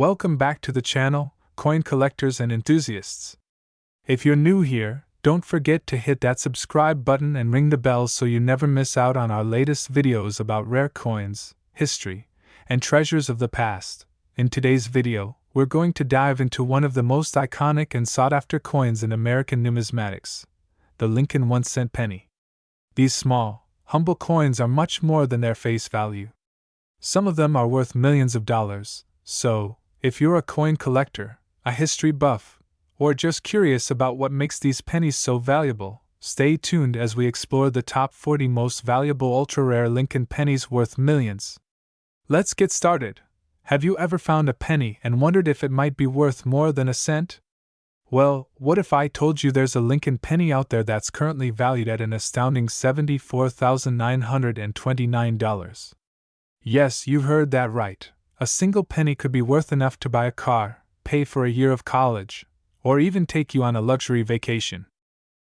Welcome back to the channel, coin collectors and enthusiasts. If you're new here, don't forget to hit that subscribe button and ring the bell so you never miss out on our latest videos about rare coins, history, and treasures of the past. In today's video, we're going to dive into one of the most iconic and sought-after coins in American numismatics, the Lincoln 1-cent penny. These small, humble coins are much more than their face value. Some of them are worth millions of dollars, so, if you're a coin collector, a history buff, or just curious about what makes these pennies so valuable, stay tuned as we explore the top 40 most valuable ultra-rare Lincoln pennies worth millions. Let's get started. Have you ever found a penny and wondered if it might be worth more than a cent? Well, what if I told you there's a Lincoln penny out there that's currently valued at an astounding $74,929? Yes, you heard that right. A single penny could be worth enough to buy a car, pay for a year of college, or even take you on a luxury vacation.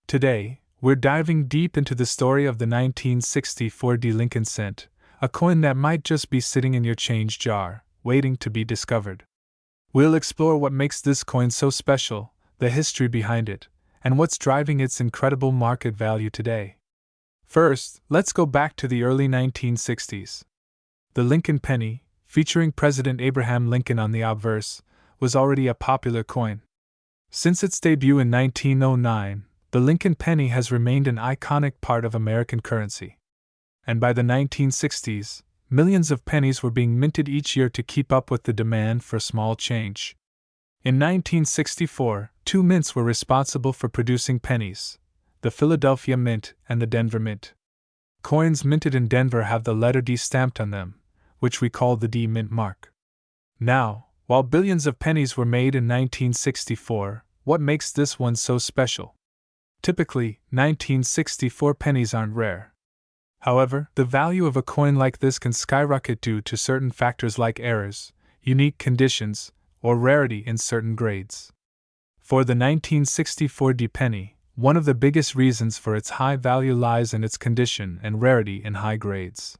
Today, we're diving deep into the story of the 1964 Lincoln cent, a coin that might just be sitting in your change jar, waiting to be discovered. We'll explore what makes this coin so special, the history behind it, and what's driving its incredible market value today. First, let's go back to the early 1960s. The Lincoln penny, featuring President Abraham Lincoln on the obverse, was already a popular coin. Since its debut in 1909, the Lincoln penny has remained an iconic part of American currency. And by the 1960s, millions of pennies were being minted each year to keep up with the demand for small change. In 1964, two mints were responsible for producing pennies: the Philadelphia Mint and the Denver Mint. Coins minted in Denver have the letter D stamped on them, which we call the D Mint mark. Now, while billions of pennies were made in 1964, what makes this one so special? Typically, 1964 pennies aren't rare. However, the value of a coin like this can skyrocket due to certain factors like errors, unique conditions, or rarity in certain grades. For the 1964 D penny, one of the biggest reasons for its high value lies in its condition and rarity in high grades.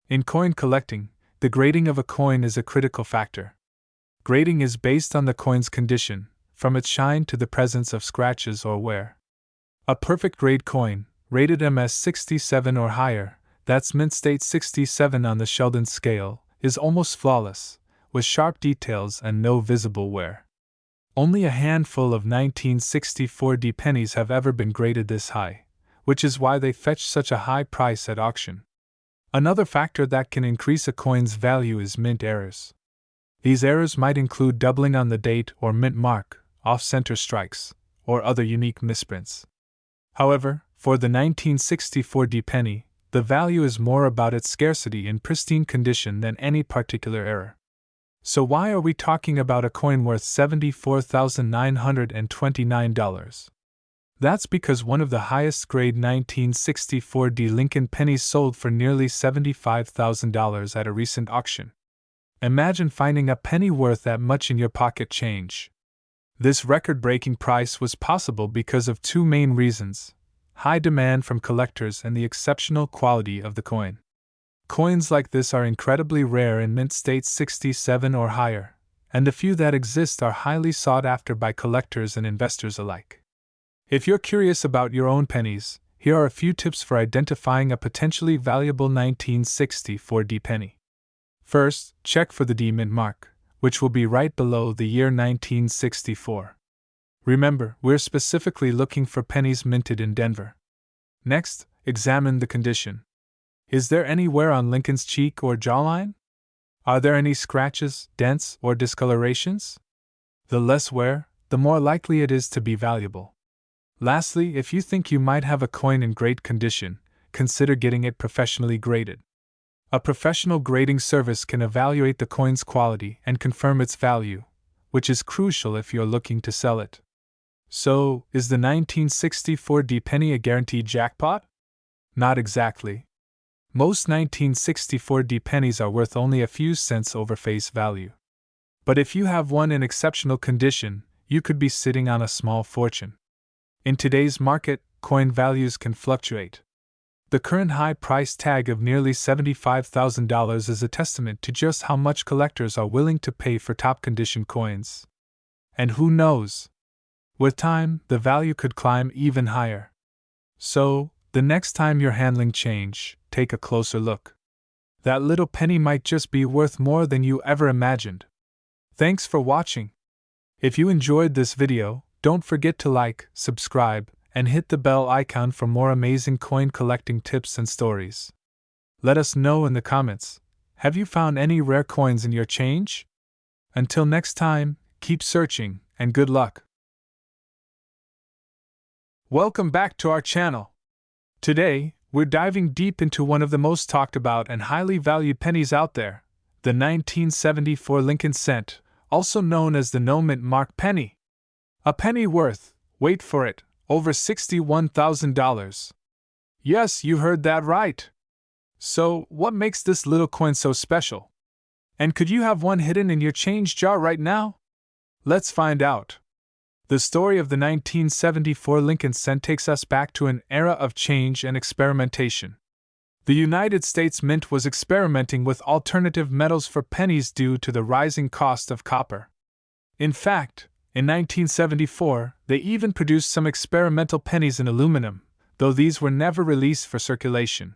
In coin collecting, the grading of a coin is a critical factor. Grading is based on the coin's condition, from its shine to the presence of scratches or wear. A perfect grade coin, rated MS 67 or higher, that's mint state 67 on the Sheldon scale, is almost flawless, with sharp details and no visible wear. Only a handful of 1964 D pennies have ever been graded this high, which is why they fetch such a high price at auction. Another factor that can increase a coin's value is mint errors. These errors might include doubling on the date or mint mark, off-center strikes, or other unique misprints. However, for the 1964 D penny, the value is more about its scarcity in pristine condition than any particular error. So why are we talking about a coin worth $74,929? That's because one of the highest grade 1964 D Lincoln pennies sold for nearly $75,000 at a recent auction. Imagine finding a penny worth that much in your pocket change. This record-breaking price was possible because of two main reasons: high demand from collectors and the exceptional quality of the coin. Coins like this are incredibly rare in mint state 67 or higher, and the few that exist are highly sought after by collectors and investors alike. If you're curious about your own pennies, here are a few tips for identifying a potentially valuable 1964 D penny. First, check for the D Mint mark, which will be right below the year 1964. Remember, we're specifically looking for pennies minted in Denver. Next, examine the condition. Is there any wear on Lincoln's cheek or jawline? Are there any scratches, dents, or discolorations? The less wear, the more likely it is to be valuable. Lastly, if you think you might have a coin in great condition, consider getting it professionally graded. A professional grading service can evaluate the coin's quality and confirm its value, which is crucial if you're looking to sell it. So, is the 1964 D penny a guaranteed jackpot? Not exactly. Most 1964 D pennies are worth only a few cents over face value. But if you have one in exceptional condition, you could be sitting on a small fortune. In today's market, coin values can fluctuate. The current high price tag of nearly $75,000 is a testament to just how much collectors are willing to pay for top-condition coins. And who knows? With time, the value could climb even higher. So, the next time you're handling change, take a closer look. That little penny might just be worth more than you ever imagined. Thanks for watching. If you enjoyed this video, don't forget to like, subscribe, and hit the bell icon for more amazing coin collecting tips and stories. Let us know in the comments, have you found any rare coins in your change? Until next time, keep searching, and good luck. Welcome back to our channel. Today, we're diving deep into one of the most talked about and highly valued pennies out there, the 1974 Lincoln cent, also known as the no-mint mark penny. A penny worth, wait for it, over $61,000. Yes, you heard that right. So, what makes this little coin so special? And could you have one hidden in your change jar right now? Let's find out. The story of the 1974 Lincoln cent takes us back to an era of change and experimentation. The United States Mint was experimenting with alternative metals for pennies due to the rising cost of copper. In fact, in 1974, they even produced some experimental pennies in aluminum, though these were never released for circulation.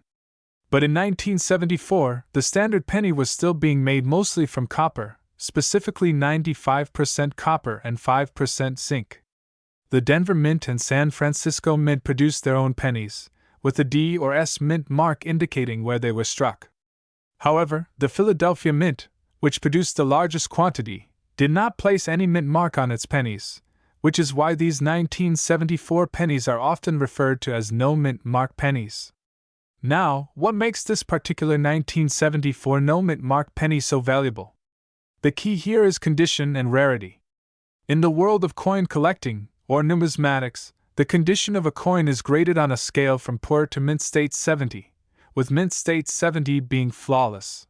But in 1974, the standard penny was still being made mostly from copper, specifically 95% copper and 5% zinc. The Denver Mint and San Francisco Mint produced their own pennies, with the D or S mint mark indicating where they were struck. However, the Philadelphia Mint, which produced the largest quantity, did not place any mint mark on its pennies, which is why these 1974 pennies are often referred to as no mint mark pennies. Now, what makes this particular 1974 no mint mark penny so valuable? The key here is condition and rarity. In the world of coin collecting, or numismatics, the condition of a coin is graded on a scale from poor to mint state 70, with mint state 70 being flawless.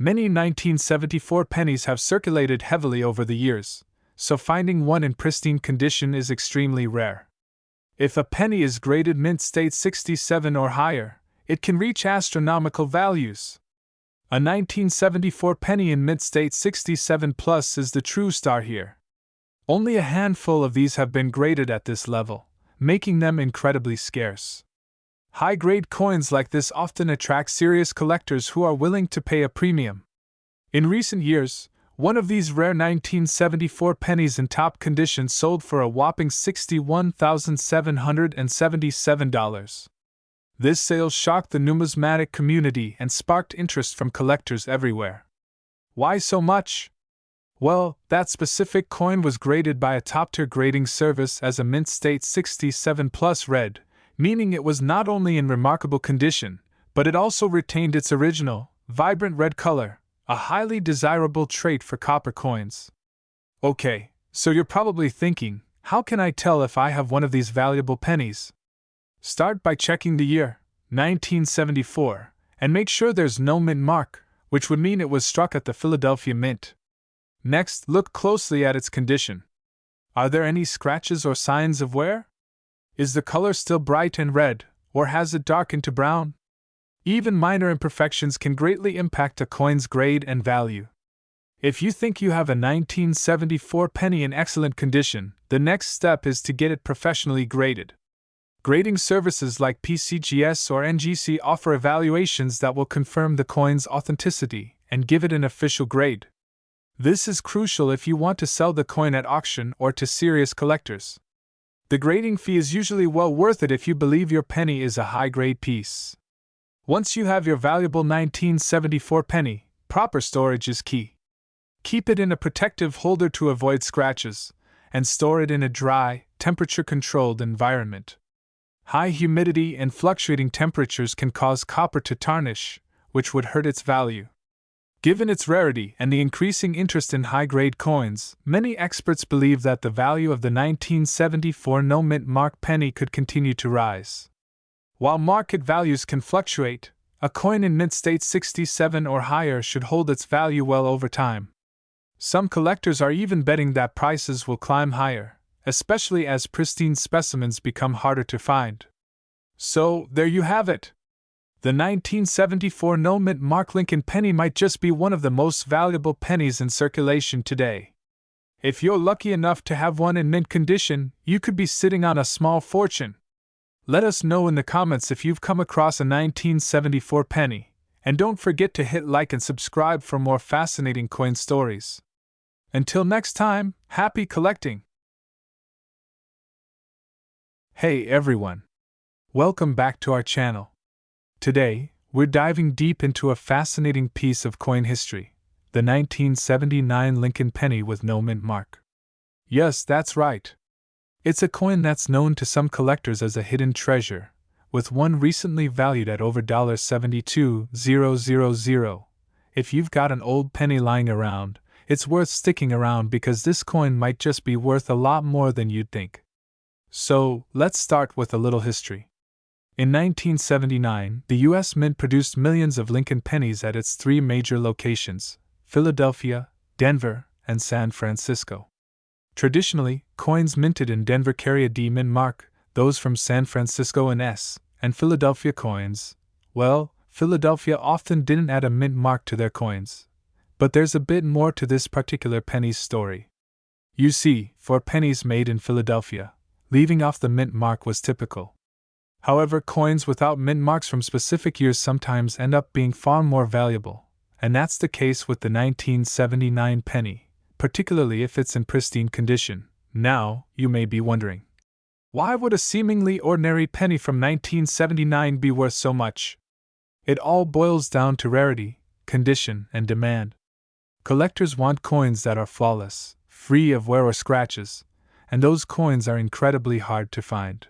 Many 1974 pennies have circulated heavily over the years, so finding one in pristine condition is extremely rare. If a penny is graded mint state 67 or higher, it can reach astronomical values. A 1974 penny in mint state 67 plus is the true star here. Only a handful of these have been graded at this level, making them incredibly scarce. High-grade coins like this often attract serious collectors who are willing to pay a premium. In recent years, one of these rare 1974 pennies in top condition sold for a whopping $61,777. This sale shocked the numismatic community and sparked interest from collectors everywhere. Why so much? Well, that specific coin was graded by a top-tier grading service as a mint state 67 plus red, meaning it was not only in remarkable condition, but it also retained its original, vibrant red color, a highly desirable trait for copper coins. Okay, so you're probably thinking, how can I tell if I have one of these valuable pennies? Start by checking the year, 1974, and make sure there's no mint mark, which would mean it was struck at the Philadelphia Mint. Next, look closely at its condition. Are there any scratches or signs of wear? Is the color still bright and red, or has it darkened to brown? Even minor imperfections can greatly impact a coin's grade and value. If you think you have a 1974 penny in excellent condition, the next step is to get it professionally graded. Grading services like PCGS or NGC offer evaluations that will confirm the coin's authenticity and give it an official grade. This is crucial if you want to sell the coin at auction or to serious collectors. The grading fee is usually well worth it if you believe your penny is a high-grade piece. Once you have your valuable 1974 penny, proper storage is key. Keep it in a protective holder to avoid scratches, and store it in a dry, temperature-controlled environment. High humidity and fluctuating temperatures can cause copper to tarnish, which would hurt its value. Given its rarity and the increasing interest in high-grade coins, many experts believe that the value of the 1974 no-mint mark penny could continue to rise. While market values can fluctuate, a coin in mint state 67 or higher should hold its value well over time. Some collectors are even betting that prices will climb higher, especially as pristine specimens become harder to find. So, there you have it. The 1974 no-mint mark Lincoln penny might just be one of the most valuable pennies in circulation today. If you're lucky enough to have one in mint condition, you could be sitting on a small fortune. Let us know in the comments if you've come across a 1974 penny, and don't forget to hit like and subscribe for more fascinating coin stories. Until next time, happy collecting! Hey everyone! Welcome back to our channel. Today, we're diving deep into a fascinating piece of coin history, the 1979 Lincoln penny with no mint mark. Yes, that's right. It's a coin that's known to some collectors as a hidden treasure, with one recently valued at over $72,000. If you've got an old penny lying around, it's worth sticking around because this coin might just be worth a lot more than you'd think. So, let's start with a little history. In 1979, the U.S. Mint produced millions of Lincoln pennies at its three major locations: Philadelphia, Denver, and San Francisco. Traditionally, coins minted in Denver carry a D mint mark, those from San Francisco an S, and Philadelphia coins, well, Philadelphia often didn't add a mint mark to their coins. But there's a bit more to this particular penny's story. You see, for pennies made in Philadelphia, leaving off the mint mark was typical. However, coins without mint marks from specific years sometimes end up being far more valuable, and that's the case with the 1979 penny, particularly if it's in pristine condition. Now, you may be wondering, why would a seemingly ordinary penny from 1979 be worth so much? It all boils down to rarity, condition, and demand. Collectors want coins that are flawless, free of wear or scratches, and those coins are incredibly hard to find.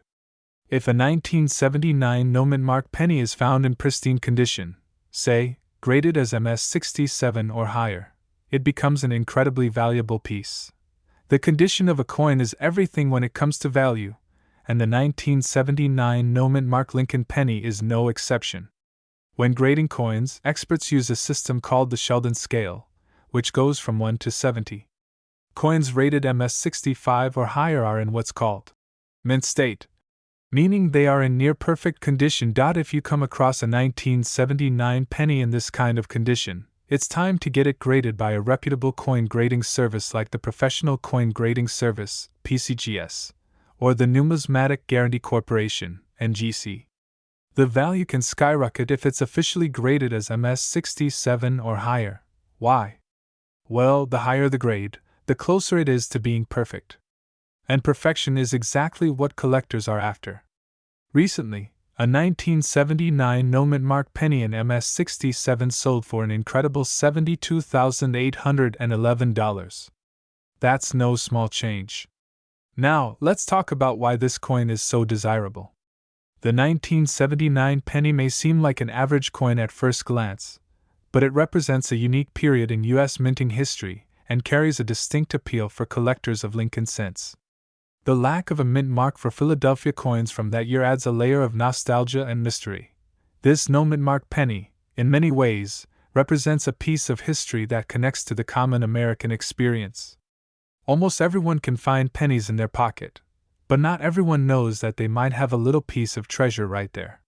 If a 1979 no-mint mark penny is found in pristine condition, say, graded as MS67 or higher, it becomes an incredibly valuable piece. The condition of a coin is everything when it comes to value, and the 1979 no-mint mark Lincoln penny is no exception. When grading coins, experts use a system called the Sheldon scale, which goes from 1 to 70. Coins rated MS65 or higher are in what's called mint state, meaning they are in near perfect condition. If you come across a 1979 penny in this kind of condition, it's time to get it graded by a reputable coin grading service like the Professional Coin Grading Service, PCGS, or the Numismatic Guarantee Corporation, NGC. The value can skyrocket if it's officially graded as MS67 or higher. Why? Well, the higher the grade, the closer it is to being perfect. And perfection is exactly what collectors are after. Recently, a 1979 no-mint mark penny in MS67 sold for an incredible $72,811. That's no small change. Now, let's talk about why this coin is so desirable. The 1979 penny may seem like an average coin at first glance, but it represents a unique period in U.S. minting history and carries a distinct appeal for collectors of Lincoln cents. The lack of a mint mark for Philadelphia coins from that year adds a layer of nostalgia and mystery. This no mint mark penny, in many ways, represents a piece of history that connects to the common American experience. Almost everyone can find pennies in their pocket, but not everyone knows that they might have a little piece of treasure right there.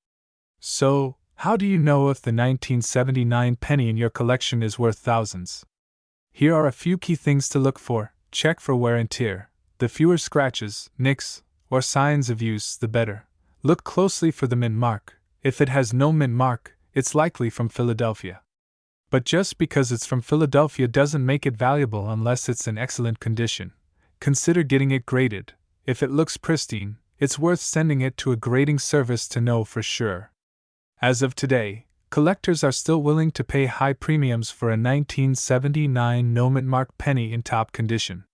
So, how do you know if the 1979 penny in your collection is worth thousands? Here are a few key things to look for. Check for wear and tear. The fewer scratches, nicks, or signs of use, the better. Look closely for the mint mark. If it has no mint mark, it's likely from Philadelphia. But just because it's from Philadelphia doesn't make it valuable unless it's in excellent condition. Consider getting it graded. If it looks pristine, it's worth sending it to a grading service to know for sure. As of today, collectors are still willing to pay high premiums for a 1979 no mint mark penny in top condition.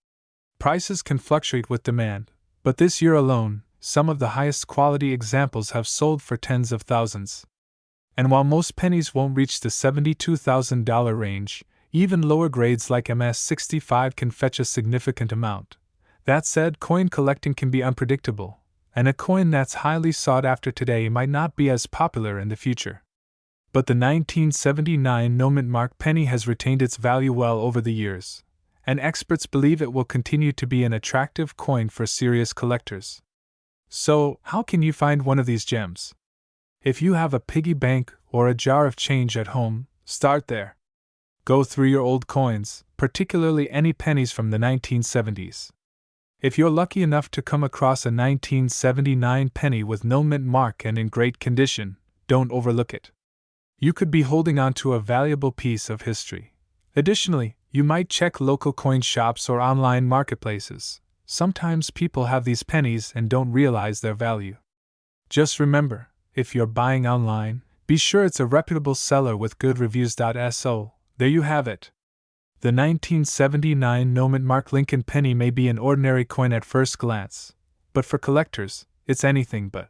Prices can fluctuate with demand, but this year alone, some of the highest quality examples have sold for tens of thousands. And while most pennies won't reach the $72,000 range, even lower grades like MS65 can fetch a significant amount. That said, coin collecting can be unpredictable, and a coin that's highly sought after today might not be as popular in the future. But the 1979 no mint mark penny has retained its value well over the years, and experts believe it will continue to be an attractive coin for serious collectors. So, how can you find one of these gems? If you have a piggy bank or a jar of change at home, start there. Go through your old coins, particularly any pennies from the 1970s. If you're lucky enough to come across a 1979 penny with no mint mark and in great condition, don't overlook it. You could be holding on to a valuable piece of history. Additionally, you might check local coin shops or online marketplaces. Sometimes people have these pennies and don't realize their value. Just remember, if you're buying online, be sure it's a reputable seller with good reviews. So, there you have it. The 1979 no mint mark Lincoln penny may be an ordinary coin at first glance, but for collectors, it's anything but.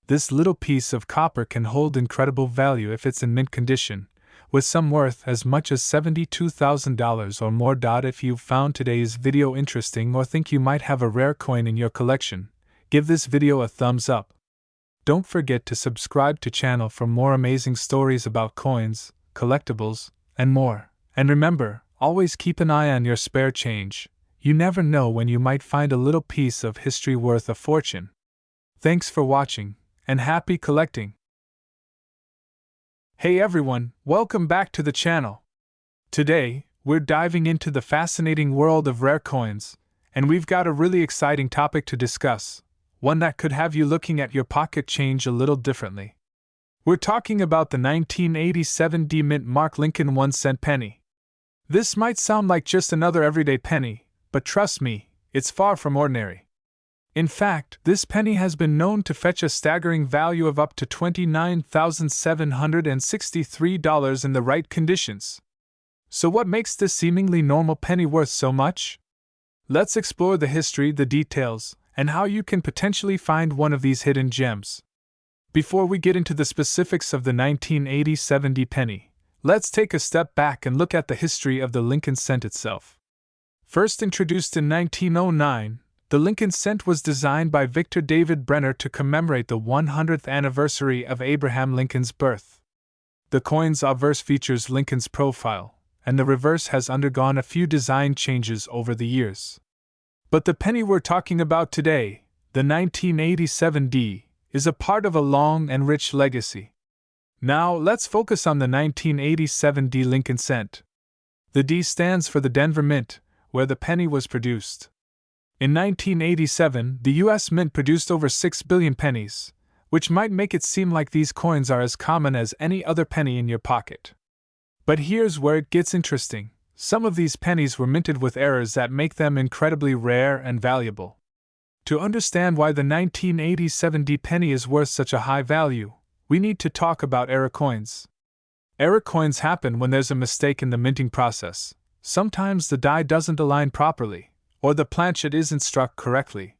This little piece of copper can hold incredible value if it's in mint condition, with some worth as much as $72,000 or more. If you found today's video interesting or think you might have a rare coin in your collection, give this video a thumbs up. Don't forget to subscribe to channel for more amazing stories about coins, collectibles, and more. And remember, always keep an eye on your spare change. You never know when you might find a little piece of history worth a fortune. Thanks for watching, and happy collecting! Hey everyone, welcome back to the channel. Today, we're diving into the fascinating world of rare coins, and we've got a really exciting topic to discuss, one that could have you looking at your pocket change a little differently. We're talking about the 1987 mint mark Lincoln 1-cent penny. This might sound like just another everyday penny, but trust me, it's far from ordinary. In fact, this penny has been known to fetch a staggering value of up to $29,763 in the right conditions. So what makes this seemingly normal penny worth so much? Let's explore the history, the details, and how you can potentially find one of these hidden gems. Before we get into the specifics of the 1987 penny, let's take a step back and look at the history of the Lincoln cent itself. First introduced in 1909, the Lincoln cent was designed by Victor David Brenner to commemorate the 100th anniversary of Abraham Lincoln's birth. The coin's obverse features Lincoln's profile, and the reverse has undergone a few design changes over the years. But the penny we're talking about today, the 1987 is a part of a long and rich legacy. Now, let's focus on the 1987 Lincoln cent. The D stands for the Denver Mint, where the penny was produced. In 1987, the U.S. Mint produced over 6 billion pennies, which might make it seem like these coins are as common as any other penny in your pocket. But here's where it gets interesting. Some of these pennies were minted with errors that make them incredibly rare and valuable. To understand why the 1987 penny is worth such a high value, we need to talk about error coins. Error coins happen when there's a mistake in the minting process. Sometimes the die doesn't align properly, or the planchet isn't struck correctly.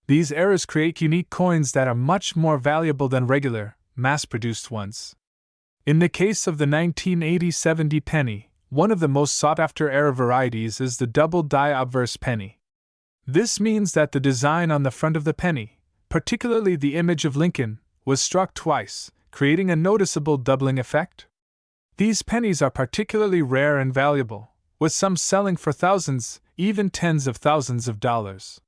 These errors create unique coins that are much more valuable than regular, mass-produced ones. In the case of the 1987 penny, one of the most sought-after error varieties is the double die obverse penny. This means that the design on the front of the penny, particularly the image of Lincoln, was struck twice, creating a noticeable doubling effect. These pennies are particularly rare and valuable, with some selling for thousands, even tens of thousands of dollars.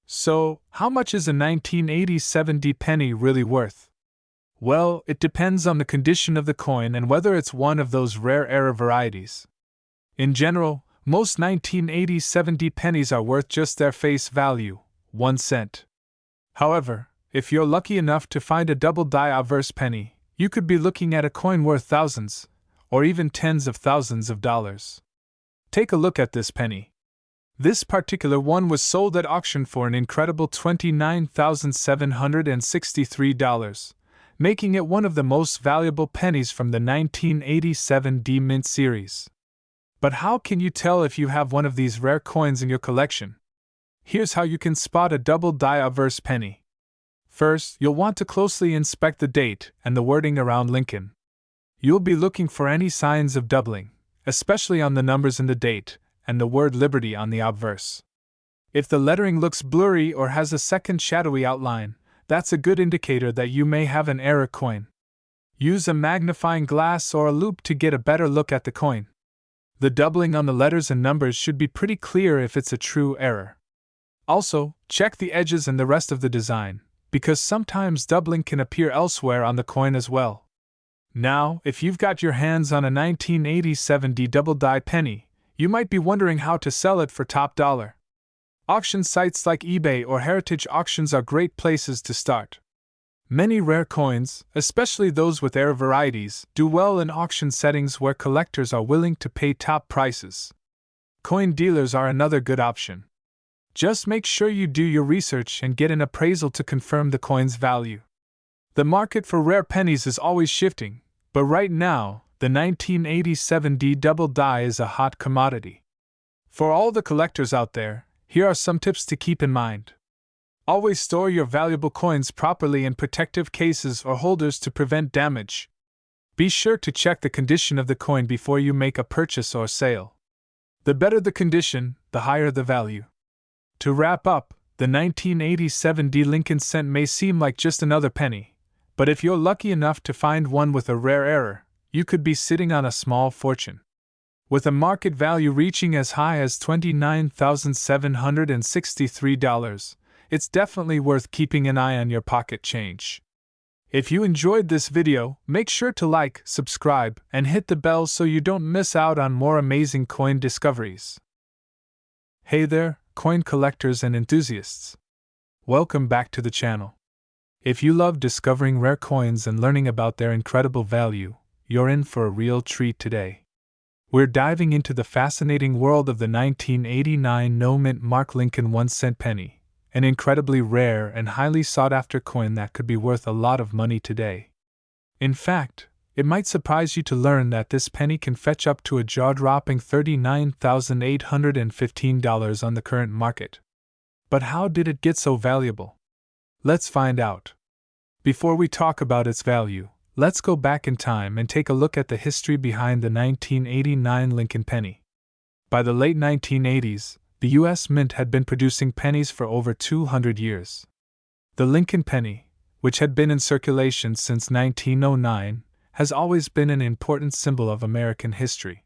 So, how much is a 1987 penny really worth? Well, it depends on the condition of the coin and whether it's one of those rare error varieties. In general, most 1987 pennies are worth just their face value, 1 cent. However, if you're lucky enough to find a double die obverse penny, you could be looking at a coin worth thousands, or even tens of thousands of dollars. Take a look at this penny. This particular one was sold at auction for an incredible $29,763, making it one of the most valuable pennies from the 1987 Mint series. But how can you tell if you have one of these rare coins in your collection? Here's how you can spot a double die obverse penny. First, you'll want to closely inspect the date and the wording around Lincoln. You'll be looking for any signs of doubling, especially on the numbers in the date and the word Liberty on the obverse. If the lettering looks blurry or has a second shadowy outline, that's a good indicator that you may have an error coin. Use a magnifying glass or a loupe to get a better look at the coin. The doubling on the letters and numbers should be pretty clear if it's a true error. Also, check the edges and the rest of the design, because sometimes doubling can appear elsewhere on the coin as well. Now, if you've got your hands on a 1987 double-die penny, you might be wondering how to sell it for top dollar. Auction sites like eBay or heritage auctions are great places to start. Many rare coins, especially those with rare varieties, do well in auction settings where collectors are willing to pay top prices. Coin dealers are another good option. Just make sure you do your research and get an appraisal to confirm the coin's value. The market for rare pennies is always shifting, but right now, the 1987 double die is a hot commodity. For all the collectors out there, here are some tips to keep in mind. Always store your valuable coins properly in protective cases or holders to prevent damage. Be sure to check the condition of the coin before you make a purchase or sale. The better the condition, the higher the value. To wrap up, the 1987 Lincoln cent may seem like just another penny, but if you're lucky enough to find one with a rare error, you could be sitting on a small fortune. With a market value reaching as high as $29,763, it's definitely worth keeping an eye on your pocket change. If you enjoyed this video, make sure to like, subscribe, and hit the bell so you don't miss out on more amazing coin discoveries. Hey there, coin collectors and enthusiasts. Welcome back to the channel. If you love discovering rare coins and learning about their incredible value, you're in for a real treat today. We're diving into the fascinating world of the 1989 no-mint mark Lincoln 1-cent penny, an incredibly rare and highly sought-after coin that could be worth a lot of money today. In fact, it might surprise you to learn that this penny can fetch up to a jaw-dropping $39,815 on the current market. But how did it get so valuable? Let's find out. Before we talk about its value, let's go back in time and take a look at the history behind the 1989 Lincoln penny. By the late 1980s, the U.S. Mint had been producing pennies for over 200 years. The Lincoln penny, which had been in circulation since 1909, has always been an important symbol of American history.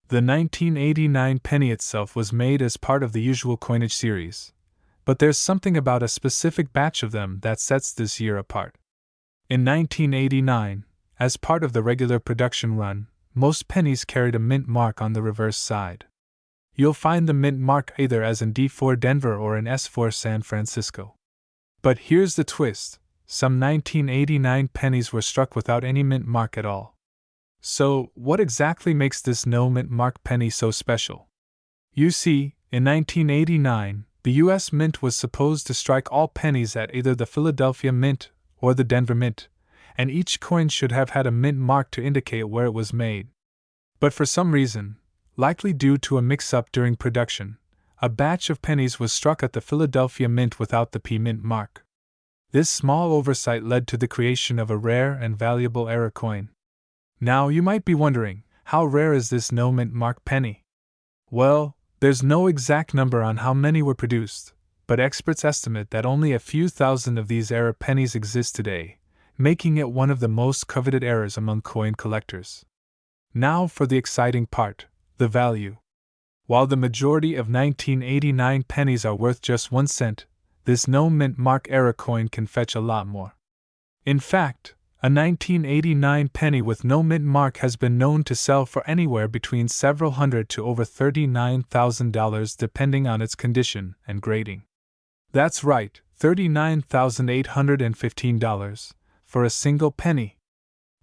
The 1989 penny itself was made as part of the usual coinage series, but there's something about a specific batch of them that sets this year apart. In 1989, as part of the regular production run, most pennies carried a mint mark on the reverse side. You'll find the mint mark either as in D for Denver or in S for San Francisco. But here's the twist: some 1989 pennies were struck without any mint mark at all. So, what exactly makes this no mint mark penny so special? You see, in 1989, the U.S. Mint was supposed to strike all pennies at either the Philadelphia Mint or the Denver Mint, and each coin should have had a mint mark to indicate where it was made. But for some reason, likely due to a mix-up during production, a batch of pennies was struck at the Philadelphia Mint without the P mint mark. This small oversight led to the creation of a rare and valuable error coin. Now you might be wondering, how rare is this no mint mark penny? Well, there's no exact number on how many were produced, but experts estimate that only a few thousand of these error pennies exist today, making it one of the most coveted errors among coin collectors. Now for the exciting part, the value. While the majority of 1989 pennies are worth just 1 cent, this no mint mark error coin can fetch a lot more. In fact, a 1989 penny with no mint mark has been known to sell for anywhere between several hundred to over $39,000 depending on its condition and grading. That's right, $39,815 for a single penny.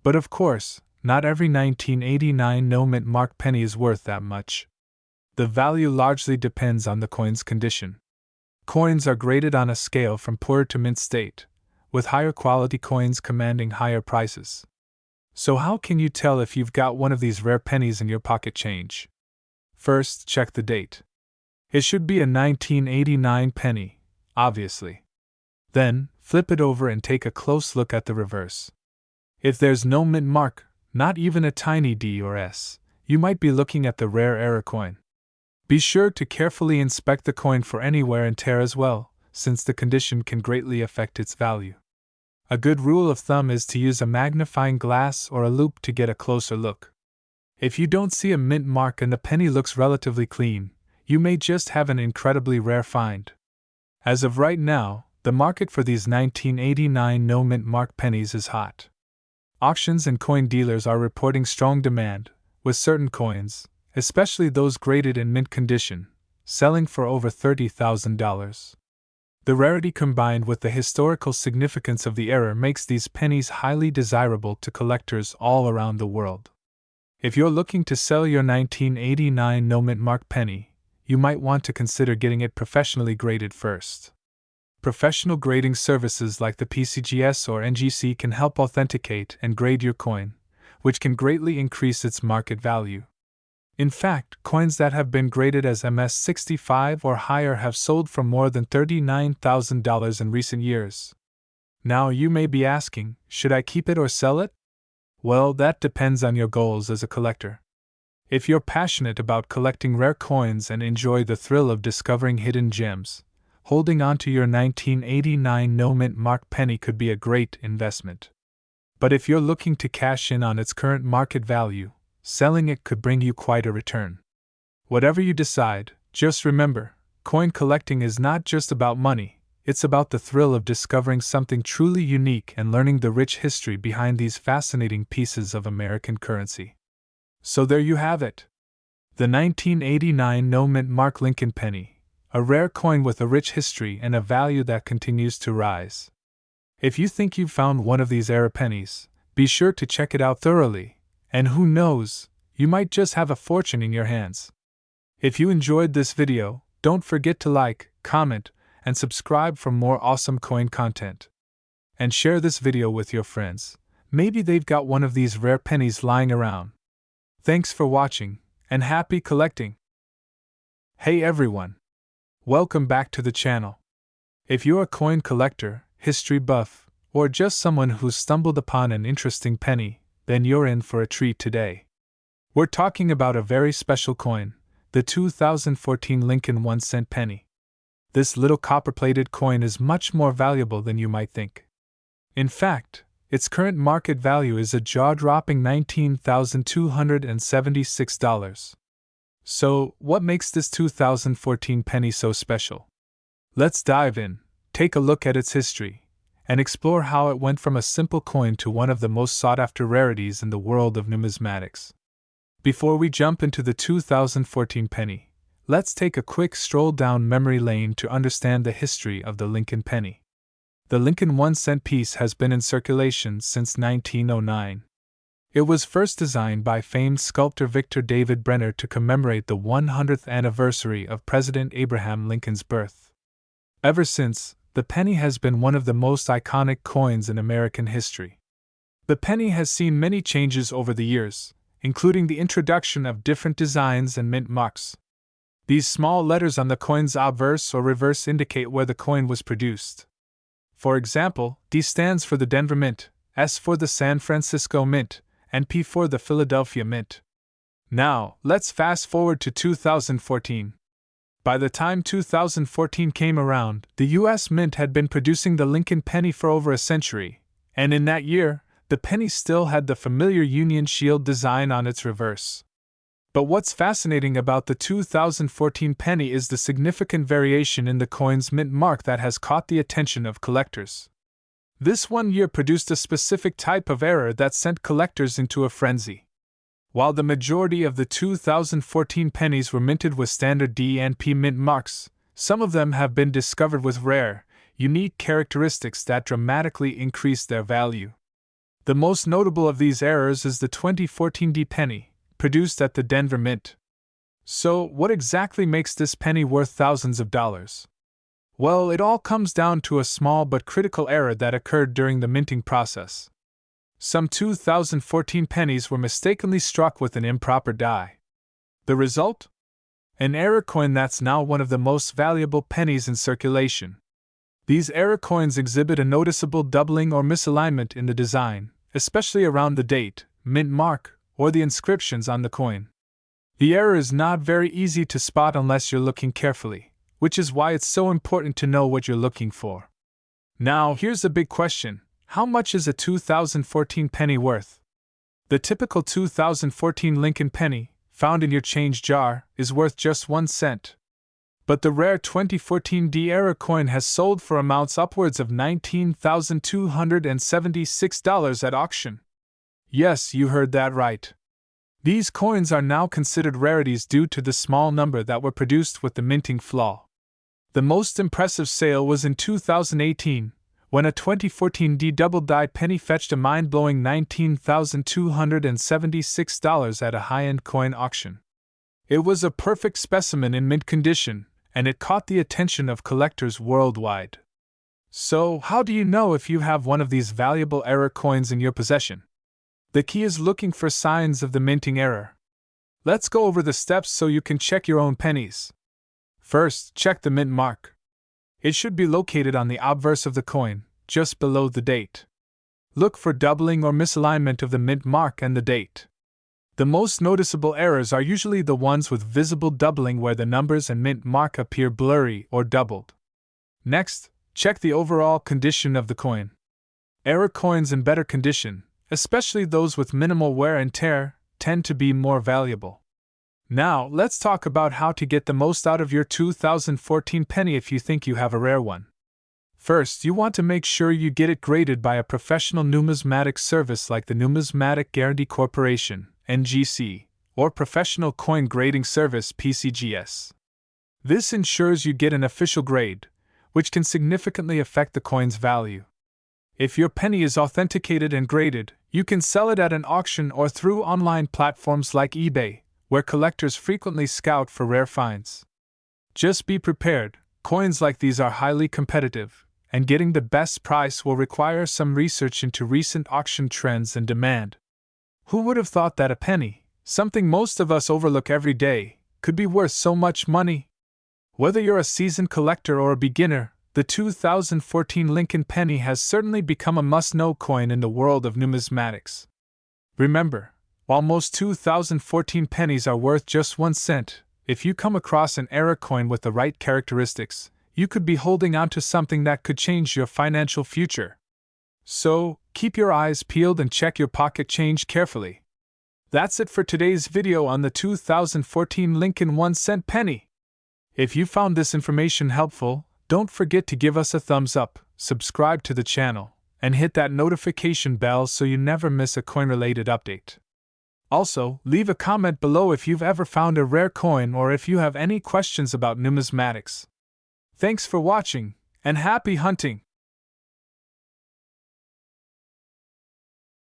But of course, not every 1989 no mint mark penny is worth that much. The value largely depends on the coin's condition. Coins are graded on a scale from poor to mint state, with higher quality coins commanding higher prices. So how can you tell if you've got one of these rare pennies in your pocket change? First, check the date. It should be a 1989 penny, obviously. Then, flip it over and take a close look at the reverse. If there's no mint mark, not even a tiny D or S, you might be looking at the rare error coin. Be sure to carefully inspect the coin for any wear and tear as well, since the condition can greatly affect its value. A good rule of thumb is to use a magnifying glass or a loupe to get a closer look. If you don't see a mint mark and the penny looks relatively clean, you may just have an incredibly rare find. As of right now, the market for these 1989 no mint mark pennies is hot. Auctions and coin dealers are reporting strong demand, with certain coins, especially those graded in mint condition, selling for over $30,000. The rarity combined with the historical significance of the era makes these pennies highly desirable to collectors all around the world. If you're looking to sell your 1989 no-mint mark penny, you might want to consider getting it professionally graded first. Professional grading services like the PCGS or NGC can help authenticate and grade your coin, which can greatly increase its market value. In fact, coins that have been graded as MS-65 or higher have sold for more than $39,000 in recent years. Now you may be asking, should I keep it or sell it? Well, that depends on your goals as a collector. If you're passionate about collecting rare coins and enjoy the thrill of discovering hidden gems, holding on to your 1989 no-mint mark penny could be a great investment. But if you're looking to cash in on its current market value, selling it could bring you quite a return. Whatever you decide, just remember, coin collecting is not just about money, it's about the thrill of discovering something truly unique and learning the rich history behind these fascinating pieces of American currency. So there you have it. The 1989 no-mint mark Lincoln penny, a rare coin with a rich history and a value that continues to rise. If you think you've found one of these era pennies, be sure to check it out thoroughly. And who knows, you might just have a fortune in your hands. If you enjoyed this video, don't forget to like, comment, and subscribe for more awesome coin content. And share this video with your friends. Maybe they've got one of these rare pennies lying around. Thanks for watching, and happy collecting! Hey everyone! Welcome back to the channel. If you're a coin collector, history buff, or just someone who's stumbled upon an interesting penny, then you're in for a treat today. We're talking about a very special coin, the 2014 Lincoln 1-cent penny. This little copper-plated coin is much more valuable than you might think. In fact, its current market value is a jaw-dropping $19,276. So, what makes this 2014 penny so special? Let's dive in, take a look at its history, and explore how it went from a simple coin to one of the most sought-after rarities in the world of numismatics. Before we jump into the 2014 penny, let's take a quick stroll down memory lane to understand the history of the Lincoln penny. The Lincoln 1-cent piece has been in circulation since 1909. It was first designed by famed sculptor Victor David Brenner to commemorate the 100th anniversary of President Abraham Lincoln's birth. Ever since, the penny has been one of the most iconic coins in American history. The penny has seen many changes over the years, including the introduction of different designs and mint marks. These small letters on the coin's obverse or reverse indicate where the coin was produced. For example, D stands for the Denver Mint, S for the San Francisco Mint, and P for the Philadelphia Mint. Now, let's fast forward to 2014. By the time 2014 came around, the U.S. Mint had been producing the Lincoln penny for over a century, and in that year, the penny still had the familiar Union Shield design on its reverse. But what's fascinating about the 2014 penny is the significant variation in the coin's mint mark that has caught the attention of collectors. This one year produced a specific type of error that sent collectors into a frenzy. While the majority of the 2014 pennies were minted with standard D and P mint marks, some of them have been discovered with rare, unique characteristics that dramatically increase their value. The most notable of these errors is the 2014 D penny, produced at the Denver Mint. So, what exactly makes this penny worth thousands of dollars? Well, it all comes down to a small but critical error that occurred during the minting process. Some 2014 pennies were mistakenly struck with an improper die. The result? An error coin that's now one of the most valuable pennies in circulation. These error coins exhibit a noticeable doubling or misalignment in the design, especially around the date, mint mark, or the inscriptions on the coin. The error is not very easy to spot unless you're looking carefully, which is why it's so important to know what you're looking for. Now, here's a big question. How much is a 2014 penny worth? The typical 2014 Lincoln penny, found in your change jar, is worth just 1 cent. But the rare 2014 D era coin has sold for amounts upwards of $19,276 at auction. Yes, you heard that right. These coins are now considered rarities due to the small number that were produced with the minting flaw. The most impressive sale was in 2018, when a 2014 D double-die penny fetched a mind-blowing $19,276 at a high-end coin auction. It was a perfect specimen in mint condition, and it caught the attention of collectors worldwide. So, how do you know if you have one of these valuable error coins in your possession? The key is looking for signs of the minting error. Let's go over the steps so you can check your own pennies. First, check the mint mark. It should be located on the obverse of the coin, just below the date. Look for doubling or misalignment of the mint mark and the date. The most noticeable errors are usually the ones with visible doubling where the numbers and mint mark appear blurry or doubled. Next, check the overall condition of the coin. Error coins in better condition, especially those with minimal wear and tear, tend to be more valuable. Now, let's talk about how to get the most out of your 2014 penny if you think you have a rare one. First, you want to make sure you get it graded by a professional numismatic service like the Numismatic Guarantee Corporation, NGC, or Professional Coin Grading Service, PCGS. This ensures you get an official grade, which can significantly affect the coin's value. If your penny is authenticated and graded, you can sell it at an auction or through online platforms like eBay, where collectors frequently scout for rare finds. Just be prepared, coins like these are highly competitive, and getting the best price will require some research into recent auction trends and demand. Who would have thought that a penny, something most of us overlook every day, could be worth so much money? Whether you're a seasoned collector or a beginner, the 2014 Lincoln penny has certainly become a must-know coin in the world of numismatics. Remember, while most 2014 pennies are worth just 1 cent, if you come across an error coin with the right characteristics, you could be holding on to something that could change your financial future. So, keep your eyes peeled and check your pocket change carefully. That's it for today's video on the 2014 Lincoln 1-cent penny. If you found this information helpful, don't forget to give us a thumbs up, subscribe to the channel, and hit that notification bell so you never miss a coin-related update. Also, leave a comment below if you've ever found a rare coin or if you have any questions about numismatics. Thanks for watching, and happy hunting!